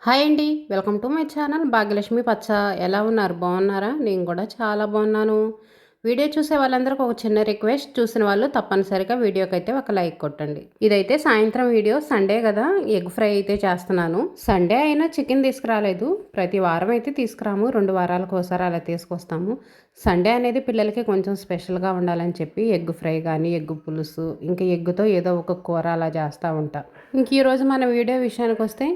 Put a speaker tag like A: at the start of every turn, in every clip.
A: Hi అండి. Welcome to my channel Bhagyalakshmi పచ్చ. ఎలా ఉన్నారు? బాగున్నారా? నేను కూడా చాలా బాగున్నాను. వీడియో చూసే వాళ్ళందరికీ ఒక చిన్న రిక్వెస్ట్. చూసిన వాళ్ళు తప్పనిసరిగా వీడియోకి అయితే ఒక లైక్ కొట్టండి. ఇదైతే సాయంత్రం వీడియో. సండే కదా, ఎగ్ ఫ్రై అయితే చేస్తున్నాను. సండే అయినా చికెన్ తీసుకురాలేదు. ప్రతి వారం అయితే తీసుకురాము, 2 వారాలకు ఒకసారి అలా తీసుకొస్తాము. సండే అనేది పిల్లలకి కొంచెం స్పెషల్గా ఉండాలని చెప్పి ఎగ్ ఫ్రై కానీ, ఎగ్ పులుసు, ఇంకా ఎగ్గుతో ఏదో ఒక కూర అలా చేస్తూ ఉంటా. ఇంక ఈరోజు మన వీడియో విషయానికి వస్తే,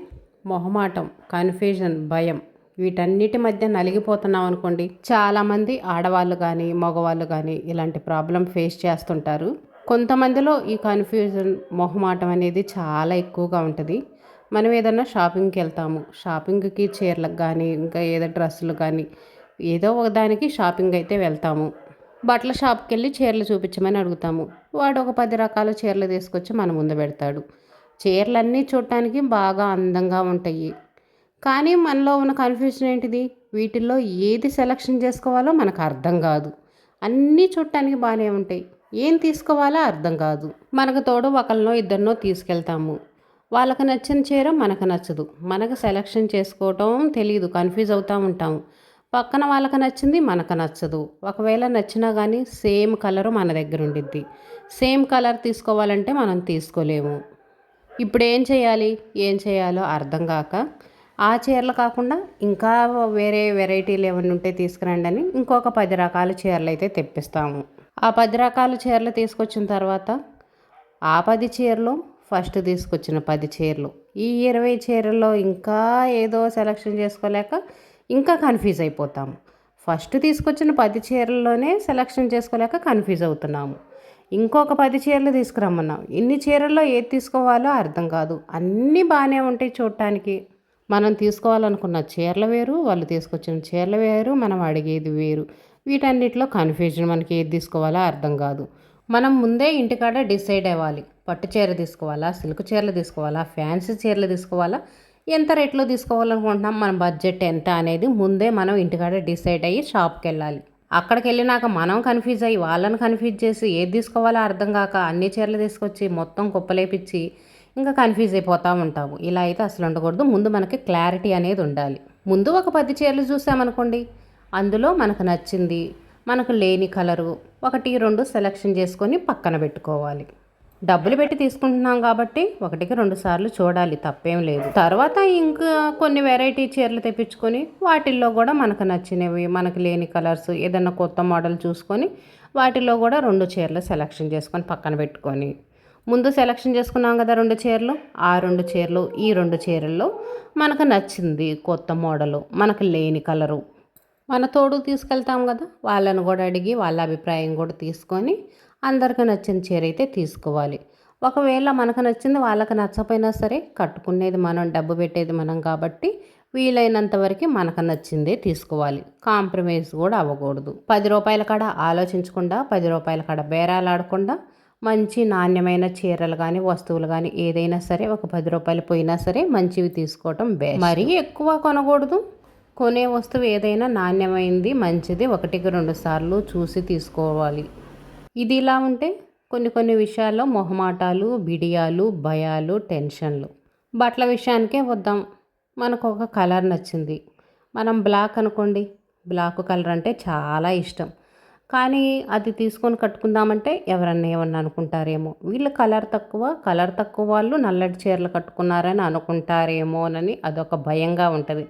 A: మొహమాటం, కన్ఫ్యూజన్, భయం, వీటన్నిటి మధ్య నలిగిపోతున్నాం అనుకోండి. చాలామంది ఆడవాళ్ళు కానీ మగవాళ్ళు కానీ ఇలాంటి ప్రాబ్లం ఫేస్ చేస్తుంటారు. కొంతమందిలో ఈ కన్ఫ్యూజన్, మొహమాటం అనేది చాలా ఎక్కువగా ఉంటుంది. మనం ఏదన్నా షాపింగ్కి వెళ్తాము, షాపింగ్కి చీరలకు కానీ ఇంకా ఏదో డ్రెస్సులు కానీ ఏదో ఒక దానికి షాపింగ్ అయితే వెళ్తాము. బట్టల షాప్కి వెళ్ళి చీరలు చూపించమని అడుగుతాము. వాడు ఒక 10 రకాల చీరలు తీసుకొచ్చి మన ముందు పెడతాడు. చీరలన్నీ చూడటానికి బాగా అందంగా ఉంటాయి. కానీ మనలో ఉన్న కన్ఫ్యూజన్ ఏంటిది? వీటిల్లో ఏది సెలక్షన్ చేసుకోవాలో మనకు అర్థం కాదు. అన్నీ చూడటానికి బాగానే ఉంటాయి, ఏం తీసుకోవాలో అర్థం కాదు. మనకు తోడు ఒకరినో ఇద్దరినో తీసుకెళ్తాము. వాళ్ళకి నచ్చిన చీర మనకు నచ్చదు. మనకు సెలక్షన్ చేసుకోవటం తెలియదు, కన్ఫ్యూజ్ అవుతూ ఉంటాము. పక్కన వాళ్ళకి నచ్చింది మనకు నచ్చదు. ఒకవేళ నచ్చినా కానీ సేమ్ కలరు మన దగ్గర ఉండిద్ది. సేమ్ కలర్ తీసుకోవాలంటే మనం తీసుకోలేము. ఇప్పుడు ఏం చేయాలి, ఏం చేయాలో అర్థం కాక ఆ చీరలు కాకుండా ఇంకా వేరే వెరైటీలు ఏమైనా ఉంటే తీసుకురండి అని ఇంకొక 10 రకాల చీరలు అయితే తెప్పిస్తాము. ఆ 10 రకాల చీరలు తీసుకొచ్చిన తర్వాత ఆ 10 చీరలు, ఫస్ట్ తీసుకొచ్చిన 10 చీరలు, ఈ 20 చీరల్లో ఇంకా ఏదో సెలక్షన్ చేసుకోలేక ఇంకా కన్ఫ్యూజ్ అయిపోతాము. ఫస్ట్ తీసుకొచ్చిన 10 చీరల్లోనే సెలక్షన్ చేసుకోలేక కన్ఫ్యూజ్ అవుతున్నాము. ఇంకొక 10 చీరలు తీసుకురమ్మన్నాం. ఇన్ని చీరల్లో ఏది తీసుకోవాలో అర్థం కాదు. అన్నీ బాగానే ఉంటాయి చూడటానికి. మనం తీసుకోవాలనుకున్న చీరలు వేరు, వాళ్ళు తీసుకొచ్చిన చీరలు వేరు, మనం అడిగేది వేరు. వీటన్నిటిలో కన్ఫ్యూజన్, మనకి ఏది తీసుకోవాలో అర్థం కాదు. మనం ముందే ఇంటికాడ డిసైడ్ అవ్వాలి. పట్టు చీర తీసుకోవాలా, సిల్క్ చీరలు తీసుకోవాలా, ఫ్యాన్సీ చీరలు తీసుకోవాలా, ఎంత రేట్లో తీసుకోవాలనుకుంటున్నాం, మన బడ్జెట్ ఎంత అనేది ముందే మనం ఇంటికాడ డిసైడ్ అయ్యి షాప్కి వెళ్ళాలి. అక్కడికి వెళ్ళినాక మనం కన్ఫ్యూజ్ అయ్యి వాళ్ళని కన్ఫ్యూజ్ చేసి ఏది తీసుకోవాలో అర్థం కాక అన్ని చీరలు తీసుకొచ్చి మొత్తం కుప్పలేపిచ్చి ఇంకా కన్ఫ్యూజ్ అయిపోతూ ఉంటాము. ఇలా అయితే అసలు ఉండకూడదు. ముందు మనకి క్లారిటీ అనేది ఉండాలి. ముందు ఒక 10 చీరలు చూసామనుకోండి, అందులో మనకు నచ్చింది, మనకు లేని కలరు 1, 2 సెలెక్షన్ చేసుకొని పక్కన పెట్టుకోవాలి. డబ్బులు పెట్టి తీసుకుంటున్నాం కాబట్టి 1కి 2 సార్లు చూడాలి, తప్పేం లేదు. తర్వాత ఇంకా కొన్ని వెరైటీ చీరలు తెప్పించుకొని వాటిల్లో కూడా మనకు నచ్చినవి, మనకు లేని కలర్స్, ఏదన్నా కొత్త మోడల్ చూసుకొని వాటిల్లో కూడా 2 చీరలు సెలెక్షన్ చేసుకొని పక్కన పెట్టుకొని, ముందు సెలెక్షన్ చేసుకున్నాం కదా 2 చీరలు, ఆ 2 చీరలు, ఈ 2 చీరల్లో మనకు నచ్చింది కొత్త మోడలు, మనకు లేని కలరు, మన తోడు తీసుకెళ్తాం కదా, వాళ్ళని కూడా అడిగి వాళ్ళ అభిప్రాయం కూడా తీసుకొని అందరికి నచ్చిన చీర అయితే తీసుకోవాలి. ఒకవేళ మనకు నచ్చింది వాళ్ళకి నచ్చపోయినా సరే, కట్టుకునేది మనం, డబ్బు పెట్టేది మనం కాబట్టి వీలైనంత వరకు మనకు నచ్చిందే తీసుకోవాలి. కాంప్రమైజ్ కూడా అవ్వకూడదు. 10 రూపాయల కాడ ఆలోచించకుండా, 10 రూపాయల కాడ బేరాలు ఆడకుండా మంచి నాణ్యమైన చీరలు కానీ వస్తువులు కానీ ఏదైనా సరే ఒక 10 రూపాయలు పోయినా సరే మంచివి తీసుకోవటం బెస్ట్. మరీ ఎక్కువ కొనకూడదు. కొనే వస్తువు ఏదైనా నాణ్యమైంది, మంచిది 1కి 2 సార్లు చూసి తీసుకోవాలి. ఇది ఇలా ఉంటే కొన్ని విషయాల్లో మొహమాటాలు, బిడియాలు, భయాలు, టెన్షన్లు. బట్టల విషయానికే వద్దాం. మనకు ఒక కలర్ నచ్చింది, మనం బ్లాక్ అనుకోండి, బ్లాక్ కలర్ అంటే చాలా ఇష్టం. కానీ అది తీసుకొని కట్టుకుందామంటే ఎవరన్నా ఏమన్నా అనుకుంటారేమో, వీళ్ళు కలర్ తక్కువ వాళ్ళు నల్లటి చీరలు కట్టుకున్నారని అనుకుంటారేమోనని అదొక భయంగా ఉంటుంది.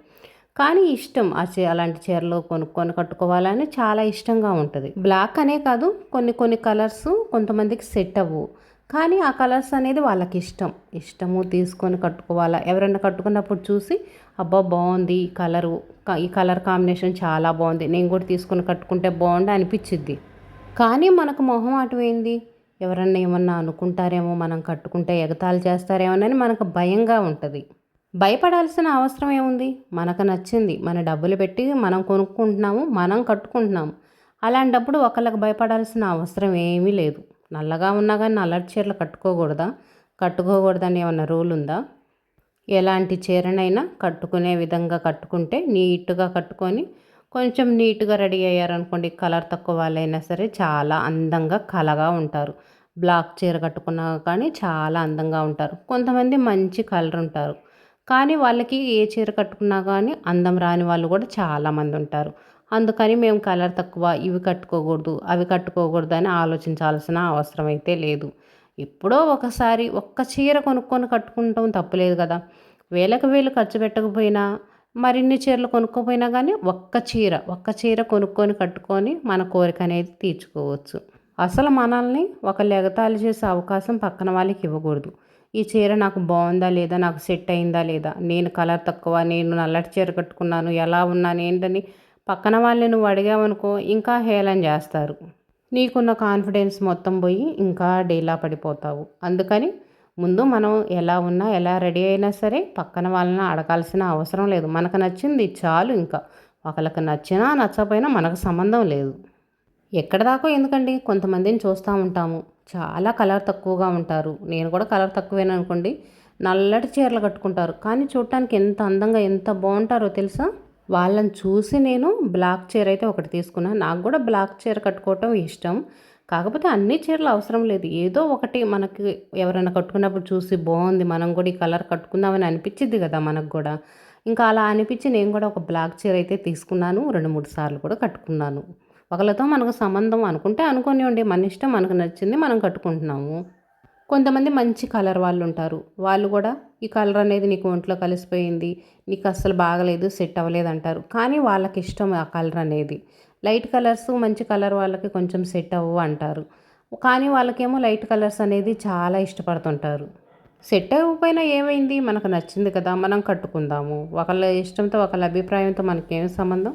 A: కానీ ఇష్టం, అలాంటి చీరలు కొనుక్కొని కట్టుకోవాలని చాలా ఇష్టంగా ఉంటుంది. బ్లాక్ అనే కాదు, కొన్ని కలర్స్ కొంతమందికి సెట్ అవ్వవు. కానీ ఆ కలర్స్ అనేది వాళ్ళకి ఇష్టము తీసుకొని కట్టుకోవాలా. ఎవరైనా కట్టుకున్నప్పుడు చూసి అబ్బా బాగుంది ఈ కలర్ కాంబినేషన్ చాలా బాగుంది, నేను కూడా తీసుకొని కట్టుకుంటే బాగుండు అనిపించిద్ది. కానీ మనకు మొహమాటం ఏంది, ఎవరన్నా ఏమన్నా అనుకుంటారేమో, మనం కట్టుకుంటే ఎగతాళి చేస్తారేమోనని మనకు భయంగా ఉంటుంది. భయపడాల్సిన అవసరం ఏముంది? మనకు నచ్చింది, మన డబ్బులు పెట్టి మనం కొనుక్కుంటున్నాము, మనం కట్టుకుంటున్నాము. అలాంటప్పుడు ఒకళ్ళకి భయపడాల్సిన అవసరం ఏమీ లేదు. నల్లగా ఉన్నా కానీ నల్లటి చీరలు కట్టుకోకూడదని ఏమన్నా రూల్ ఉందా? ఎలాంటి చీరనైనా కట్టుకునే విధంగా కట్టుకుంటే, నీట్గా కట్టుకొని కొంచెం నీట్గా రెడీ అయ్యారనుకోండి, కలర్ తక్కువ వాళ్ళైనా సరే చాలా అందంగా కళగా ఉంటారు. బ్లాక్ చీర కట్టుకున్నా కానీ చాలా అందంగా ఉంటారు. కొంతమంది మంచి కలర్ ఉంటారు, కానీ వాళ్ళకి ఏ చీర కట్టుకున్నా కానీ అందం రాని వాళ్ళు కూడా చాలామంది ఉంటారు. అందుకని మేము కలర్ తక్కువ ఇవి కట్టుకోకూడదు అవి కట్టుకోకూడదు అని ఆలోచించాల్సిన అవసరం అయితే లేదు. ఎప్పుడో ఒకసారి ఒక్క చీర కొనుక్కొని కట్టుకుంటాం తప్పులేదు కదా. వేలకు వేలు ఖర్చు పెట్టకపోయినా మరిన్ని చీరలు కొనుక్కోపోయినా కానీ ఒక్క చీర కొనుక్కొని కట్టుకొని మన కోరిక అనేది తీర్చుకోవచ్చు. అసలు మనల్ని ఒకళ్ళు ఎగతాళి చేసే అవకాశం పక్కన వాళ్ళకి ఇవ్వకూడదు. ఈ చీర నాకు బాగుందా లేదా, నాకు సెట్ అయిందా లేదా, నేను కలర్ తక్కువ, నేను నల్లటి చీర కట్టుకున్నాను, ఎలా ఉన్నాను ఏంటని పక్కన వాళ్ళని నువ్వు అడిగావనుకో ఇంకా హేళన చేస్తారు. నీకున్న కాన్ఫిడెన్స్ మొత్తం పోయి ఇంకా డీలా పడిపోతావు. అందుకని ముందు మనం ఎలా ఉన్నా ఎలా రెడీ అయినా సరే పక్కన వాళ్ళని అడగాల్సిన అవసరం లేదు. మనకు నచ్చింది చాలు. ఇంకా ఒకళ్ళకి నచ్చినా నచ్చకపోయినా మనకు సంబంధం లేదు. ఎక్కడ దాకా ఎందుకండి, కొంతమందిని చూస్తూ ఉంటాము చాలా కలర్ తక్కువగా ఉంటారు. నేను కూడా కలర్ తక్కువేననుకోండి, నల్లటి చీరలు కట్టుకుంటారు కానీ చూడటానికి ఎంత అందంగా ఎంత బాగుంటారో తెలుసా. వాళ్ళని చూసి నేను బ్లాక్ చీర అయితే ఒకటి తీసుకున్నాను. నాకు కూడా బ్లాక్ చీర కట్టుకోవటం ఇష్టం. కాకపోతే అన్ని చీరలు అవసరం లేదు, ఏదో ఒకటి మనకి ఎవరైనా కట్టుకున్నప్పుడు చూసి బాగుంది మనం కూడా ఈ కలర్ కట్టుకుందామని అనిపించింది కదా మనకు కూడా. ఇంకా అలా అనిపించి నేను కూడా ఒక బ్లాక్ చీర అయితే తీసుకున్నాను. 2-3 సార్లు కూడా కట్టుకున్నాను. ఒకళ్ళతో మనకు సంబంధం అనుకుంటే అనుకోనివ్వండి, మన ఇష్టం, మనకు నచ్చింది మనం కట్టుకుంటున్నాము. కొంతమంది మంచి కలర్ వాళ్ళు ఉంటారు. వాళ్ళు కూడా ఈ కలర్ అనేది నీకు ఒంట్లో కలిసిపోయింది, నీకు అస్సలు బాగలేదు, సెట్ అవ్వలేదు అంటారు. కానీ వాళ్ళకి ఇష్టం ఆ కలర్ అనేది. లైట్ కలర్స్ మంచి కలర్ వాళ్ళకి కొంచెం సెట్ అవ్వవు అంటారు. కానీ వాళ్ళకేమో లైట్ కలర్స్ అనేది చాలా ఇష్టపడుతుంటారు. సెట్ అవ్వకపోయినా ఏమైంది, మనకు నచ్చింది కదా మనం కట్టుకుందాము. ఒకళ్ళ ఇష్టంతో ఒకళ్ళ అభిప్రాయంతో మనకేం సంబంధం.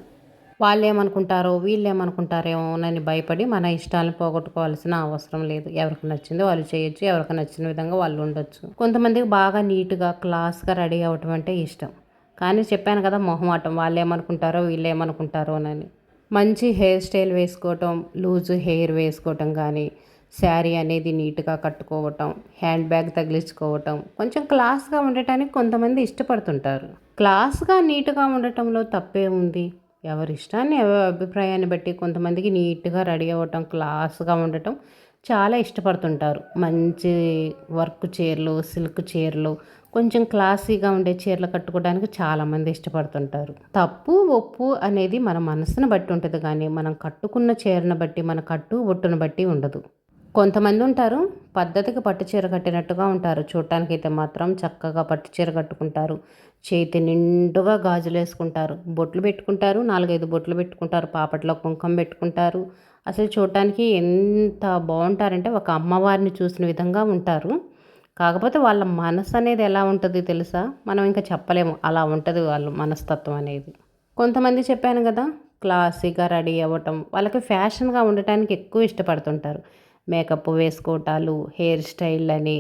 A: వాళ్ళేమనుకుంటారో వీళ్ళేమనుకుంటారేమోనని భయపడి మన ఇష్టాలను పోగొట్టుకోవాల్సిన అవసరం లేదు. ఎవరికి నచ్చిందో వాళ్ళు చేయొచ్చు, ఎవరికి నచ్చిన విధంగా వాళ్ళు ఉండొచ్చు. కొంతమందికి బాగా నీట్గా క్లాస్గా రెడీ అవ్వటం అంటే ఇష్టం. కానీ చెప్పాను కదా మొహమాటం, వాళ్ళేమనుకుంటారో వీళ్ళేమనుకుంటారోనని. మంచి హెయిర్ స్టైల్ వేసుకోవటం, లూజ్ హెయిర్ వేసుకోవటం కానీ, శారీ అనేది నీట్గా కట్టుకోవటం, హ్యాండ్ బ్యాగ్ తగిలించుకోవటం, కొంచెం క్లాస్గా ఉండటానికి కొంతమంది ఇష్టపడుతుంటారు. క్లాస్గా నీట్గా ఉండటంలో తప్పే ఉంది. ఎవరి ఇష్టాన్ని ఎవరి అభిప్రాయాన్ని బట్టి కొంతమందికి నీట్గా రెడీ అవ్వటం, క్లాస్గా ఉండటం చాలా ఇష్టపడుతుంటారు. మంచి వర్క్ చీరలు, సిల్క్ చీరలు, కొంచెం క్లాసీగా ఉండే చీరలు కట్టుకోవడానికి చాలామంది ఇష్టపడుతుంటారు. తప్పు ఒప్పు అనేది మన మనసును బట్టి ఉంటుంది కానీ మనం కట్టుకున్న చీరను బట్టి, మన కట్టు బొట్టును బట్టి ఉండదు. కొంతమంది ఉంటారు పద్ధతికి పట్టు చీర కట్టినట్టుగా ఉంటారు. చూడటానికైతే మాత్రం చక్కగా పట్టు చీర కట్టుకుంటారు, చేతి నిండుగా గాజులు వేసుకుంటారు, బొట్లు పెట్టుకుంటారు, 4-5 బొట్లు పెట్టుకుంటారు, పాపట్లో కుంకుమ పెట్టుకుంటారు. అసలు చూడటానికి ఎంత బాగుంటారంటే ఒక అమ్మవారిని చూసిన విధంగా ఉంటారు. కాకపోతే వాళ్ళ మనసు అనేది ఎలా ఉంటుంది తెలుసా, మనం ఇంకా చెప్పలేము, అలా ఉంటుంది వాళ్ళ మనస్తత్వం అనేది. కొంతమంది చెప్పాను కదా క్లాసీగా రెడీ అవ్వటం, వాళ్ళకి ఫ్యాషన్గా ఉండటానికి ఎక్కువ ఇష్టపడుతుంటారు. మేకప్ వేసుకోవటాలు, హెయిర్ స్టైల్ అని,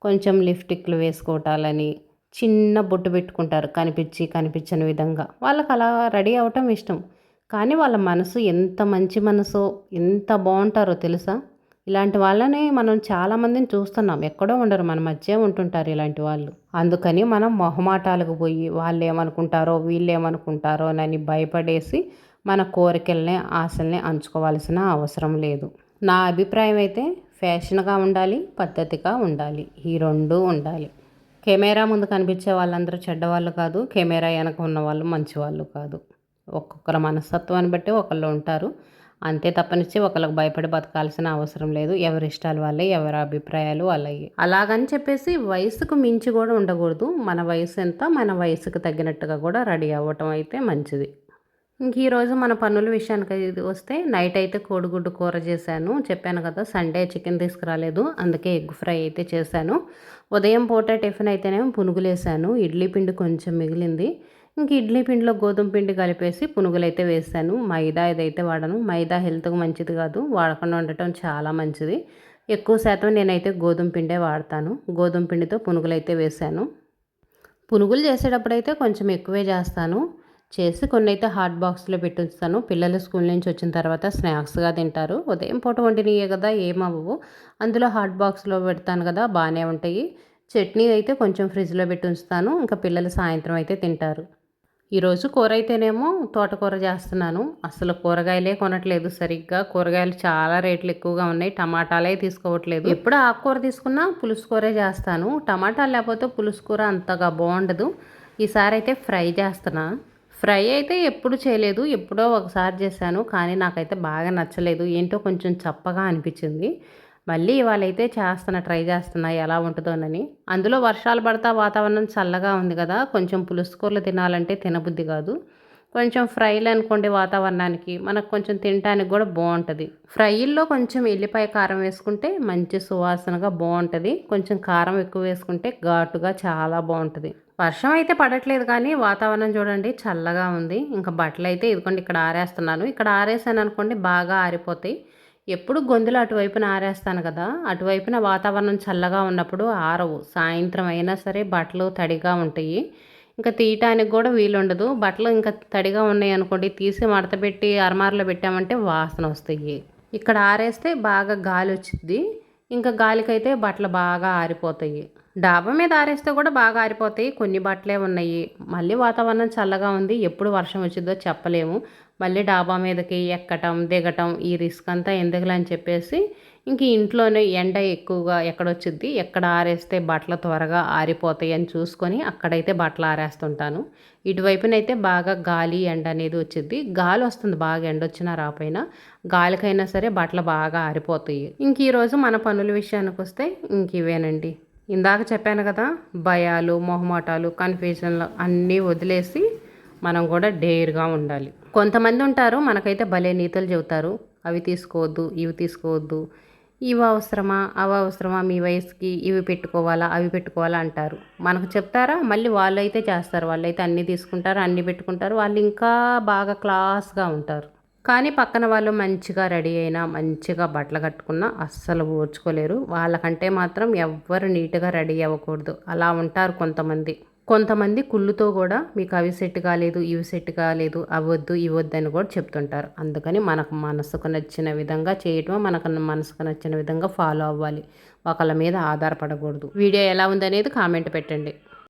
A: కొంచెం లిప్స్టిక్లు వేసుకోవటాలని, చిన్న బొట్టు పెట్టుకుంటారు కనిపించని విధంగా. వాళ్ళకి అలా రెడీ అవ్వటం ఇష్టం. కానీ వాళ్ళ మనసు ఎంత మంచి మనసో, ఎంత బాగుంటారో తెలుసా. ఇలాంటి వాళ్ళని మనం చాలామందిని చూస్తున్నాం, ఎక్కడో ఉండరు, మన మధ్య ఉంటుంటారు ఇలాంటి వాళ్ళు. అందుకని మనం మొహమాటాలకు పోయి వాళ్ళేమనుకుంటారో వీళ్ళేమనుకుంటారో అని భయపడేసి మన కోరికల్ని ఆశల్ని అంచుకోవాల్సిన అవసరం లేదు. నా అభిప్రాయం అయితే ఫ్యాషన్గా ఉండాలి, పద్ధతిగా ఉండాలి, ఈ రెండూ ఉండాలి. కెమెరా ముందు కనిపించే వాళ్ళందరూ చెడ్డవాళ్ళు కాదు, కెమెరా వెనక ఉన్న వాళ్ళు మంచివాళ్ళు కాదు. ఒక్కొక్కరి మనస్తత్వాన్ని బట్టి ఒకళ్ళు ఉంటారు, అంతే తప్పనిచ్చి ఒకళ్ళకి భయపడి బతకాల్సిన అవసరం లేదు. ఎవరి ఇష్టాలు వాళ్ళే, ఎవరి అభిప్రాయాలు వాళ్ళవి. అలాగని చెప్పేసి వయసుకు మించి కూడా ఉండకూడదు. మన వయసు ఎంత, మన వయసుకు తగ్గినట్టుగా కూడా రెడీ అవ్వటం అయితే మంచిది. ఇంక ఈరోజు మన పనుల విషయానికి వస్తే నైట్ అయితే కోడిగుడ్డు కూర చేశాను. చెప్పాను కదా సండే చికెన్ తీసుకురాలేదు, అందుకే ఎగ్ ఫ్రై అయితే చేశాను. ఉదయం పూట టిఫిన్ అయితేనేమో పునుగులు వేసాను, ఇడ్లీ పిండి కొంచెం మిగిలింది. ఇంక ఇడ్లీ పిండిలో గోధుమ పిండి కలిపేసి పునుగులు అయితే వేసాను. మైదా ఇదైతే వాడను, మైదా హెల్త్కి మంచిది కాదు, వాడకుండా ఉండటం చాలా మంచిది. ఎక్కువ శాతం నేనైతే గోధుమ పిండే వాడతాను. గోధుమ పిండితో పునుగులు అయితే వేసాను. పునుగులు చేసేటప్పుడు అయితే కొంచెం ఎక్కువే చేస్తాను. చేసి కొన్ని అయితే హాట్ బాక్స్లో పెట్టి ఉంచుతాను. పిల్లలు స్కూల్ నుంచి వచ్చిన తర్వాత స్నాక్స్గా తింటారు. ఉదయం పూట వండినయే కదా ఏమవ్వవు, అందులో హాట్ బాక్స్లో పెడతాను కదా బాగానే ఉంటాయి. చట్నీ అయితే కొంచెం ఫ్రిడ్జ్లో పెట్టి ఉంచుతాను, ఇంకా పిల్లలు సాయంత్రం అయితే తింటారు. ఈరోజు కూర అయితేనేమో తోటకూర చేస్తున్నాను. అసలు కూరగాయలే కొనట్లేదు సరిగ్గా, కూరగాయలు చాలా రేట్లు ఎక్కువగా ఉన్నాయి, టమాటాలే తీసుకోవట్లేదు. ఎప్పుడు ఆకుకూర తీసుకున్నా పులుసు కూరే చేస్తాను, టమాటాలు లేకపోతే పులుసు కూర అంతగా బాగుండదు. ఈసారి అయితే ఫ్రై చేస్తున్నా. ఫ్రై అయితే ఎప్పుడు చేయలేదు, ఎప్పుడో ఒకసారి చేశాను. కానీ నాకైతే బాగా నచ్చలేదు, ఏంటో కొంచెం చప్పగా అనిపించింది. మళ్ళీ ఇవాళైతే ట్రై చేస్తున్నా ఎలా ఉంటుందోనని. అందులో వర్షాలు పడతా వాతావరణం చల్లగా ఉంది కదా, కొంచెం పులుసు కూరలు తినాలంటే తినబుద్ధి కాదు. కొంచెం ఫ్రైలు అనుకోండి వాతావరణానికి మనకు కొంచెం తినడానికి కూడా బాగుంటుంది. ఫ్రైల్లో కొంచెం ఎల్లిపాయ కారం వేసుకుంటే మంచి సువాసనగా బాగుంటుంది. కొంచెం కారం ఎక్కువ వేసుకుంటే ఘాటుగా చాలా బాగుంటుంది. వర్షం అయితే పడట్లేదు కానీ వాతావరణం చూడండి చల్లగా ఉంది. ఇంకా బట్టలు అయితే ఇదిగోండి ఇక్కడ ఆరేస్తున్నాను. ఇక్కడ ఆరేసాను అనుకోండి బాగా ఆరిపోతాయి. ఎప్పుడు గొంతులు అటువైపున ఆరేస్తాను కదా, అటువైపున వాతావరణం చల్లగా ఉన్నప్పుడు ఆరవు. సాయంత్రం అయినా సరే బట్టలు తడిగా ఉంటాయి. ఇంకా తీయటానికి కూడా వీలుండదు. బట్టలు ఇంకా తడిగా ఉన్నాయి అనుకోండి, తీసి మడతపెట్టి అరమారలో పెట్టామంటే వాసన వస్తాయి. ఇక్కడ ఆరేస్తే బాగా గాలి వచ్చింది. ఇంకా గాలికైతే బట్టలు బాగా ఆరిపోతాయి. డాబా మీద ఆరేస్తే కూడా బాగా ఆరిపోతాయి. కొన్ని బట్టలే ఉన్నాయి. మళ్ళీ వాతావరణం చల్లగా ఉంది, ఎప్పుడు వర్షం వచ్చిందో చెప్పలేము. మళ్ళీ డాబా మీదకి ఎక్కటం దిగటం ఈ రిస్క్ అంతా ఎందుకులే అని చెప్పేసి ఇంక ఇంట్లోనే ఎండ ఎక్కువగా ఎక్కడొచ్చుద్ది, ఎక్కడ ఆరేస్తే బట్టలు త్వరగా ఆరిపోతాయి అని చూసుకొని అక్కడైతే బట్టలు ఆరేస్తుంటాను. ఇటువైపునైతే బాగా గాలి ఎండ అనేది వచ్చింది. గాలి వస్తుంది బాగా, ఎండ వచ్చినా రాపోయినా గాలికైనా సరే బట్టలు బాగా ఆరిపోతాయి. ఇంక ఈరోజు మన పనుల విషయానికి వస్తే ఇంక ఇవేనండి. ఇందాక చెప్పాను కదా, భయాలు మొహమాటాలు కన్ఫ్యూజన్లు అన్నీ వదిలేసి మనం కూడా డేర్గా ఉండాలి. కొంతమంది ఉంటారు మనకైతే భలే నీతులు చెబుతారు, అవి తీసుకోవద్దు ఇవి తీసుకోవద్దు, ఇవి అవసరమా అవి అవసరమా, మీ వయసుకి ఇవి పెట్టుకోవాలా అవి పెట్టుకోవాలా అంటారు. మనకు చెప్తారా, మళ్ళీ వాళ్ళు అయితే చేస్తారు. వాళ్ళైతే అన్నీ తీసుకుంటారు అన్నీ పెట్టుకుంటారు, వాళ్ళు ఇంకా బాగా క్లాస్గా ఉంటారు. కానీ పక్కన వాళ్ళు మంచిగా రెడీ అయినా మంచిగా బట్టలు కట్టుకున్నా అస్సలు ఓర్చుకోలేరు. వాళ్ళకంటే మాత్రం ఎవ్వరు నీట్గా రెడీ అవ్వకూడదు. అలా ఉంటారు కొంతమంది. కొంతమంది కుళ్ళుతో కూడా మీకు అవి సెట్ కాలేదు ఇవి సెట్ కాలేదు అవద్దు ఇవద్దు అని కూడా చెప్తుంటారు. అందుకని మనకు మనసుకు నచ్చిన విధంగా చేయటం, మనకు మనసుకు నచ్చిన విధంగా ఫాలో అవ్వాలి. ఒకళ్ళ మీద ఆధారపడకూడదు. వీడియో ఎలా ఉందనేది కామెంట్ పెట్టండి.